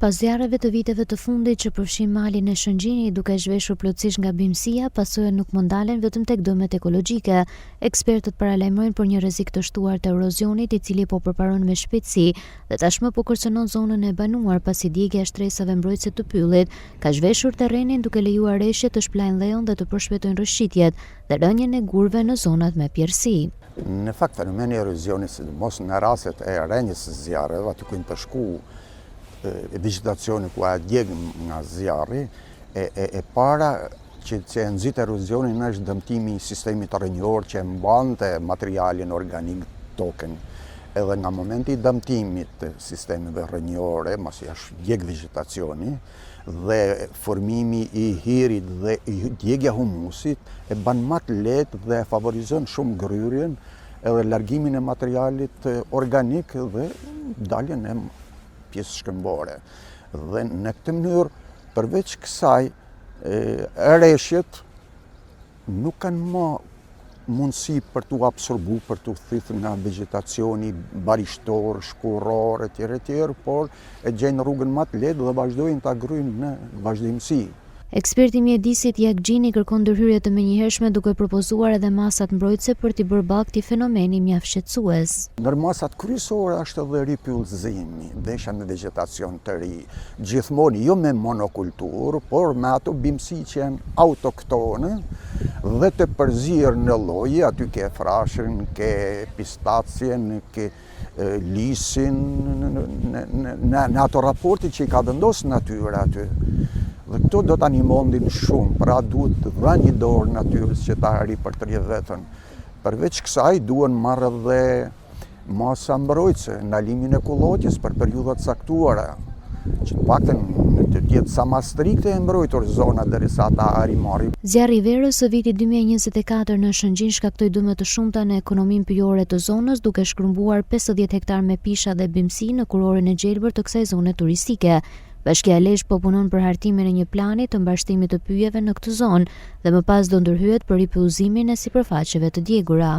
Pas zjarreve të viteve të fundit që përfshin malin e Shëngjinit duke zhveshur plotësisht nga bimësia, pasojat nuk mund ndalen vetëm tek dëmet ekologjike. Ekspertët paralajmërojnë për një rrezik të shtuar të erozionit i cili po përparon me shpejtësi dhe tashmë po kërcënon zonën e banuar pasi djegja e shtresave mbrojtëse të pyllit ka zhveshur terrenin duke lejuar rreshtet të shplajnë lejon dhe të përshpejtojnë rrëshqitjet dhe rënjen e gurve në zonat me pjerësi. Në fakt fenomeni i erozionit, sidomos në rastet e rënjes së zjarreve, aty ku të shku vegetacioni ku a djeg nga zjarri, e para që e nxit erozionin është dëmtimi i sistemit rrënjor që mbante materialin organik tokën. Edhe nga momenti i dëmtimit të sistemeve rrënjore, masi është djeg vegetacioni, dhe formimi i hirit dhe djegja humusit e ban më të lehtë dhe favorizon shumë gryrjen edhe largimin e materialit organik dhe daljen e pjesë shkëmbore. Dhe në këtë mënyrë, përveç kësaj, rreshtet nuk kanë më mundësi për t'u absorbu, për t'u thithë nga vegetacioni barishtor, shkuror, etj., por e gjejnë rrugën më të lehtë dhe vazhdojnë ta gryjnë në vazhdimsi. Eksperti i mjedisit Jak Gjini kërkon ndërhyrje të menjëhershme duke propozuar edhe masat mbrojtëse për t'i bërë ballë këtij fenomeni mjaft shqetësues. Ndër masat kryesore është edhe ripyllëzimi, veshja me vegetacion të ri, gjithmonë jo me monokulturë, por me ato bimësi që janë autoktone dhe të përzirë në lloje, aty ke frashën, ke pistacien, ke lisin, në ato raporti që i ka vendosur natyra aty. Dhe këto do të animondin shumë, pra duhet të dha një dorë natyrës që ta ripërtërje vetën. Përveç kësaj duhen marrë dhe masa mbrojtëse, ndalimin e kullotjes për periudha të caktuara, që të paktën të jetë sa më strikte e mbrojtur zona derisa ata arrimari. Zjarri i verës së vitit 2024 në Shëngjin shkaktoi dëme të shumta në ekonominë pyjore të zonës, duke shkrumbuar 50 hektar me pisha dhe bimësi në kurorin e gjelbër të kësaj zone turistike. Bashkia e Lezhë po punon për hartimin e një plani të mbashtimit të pyjeve në këtë zonë dhe më pas do ndërhyet për ripyllëzimin e sipërfaqeve të djegura.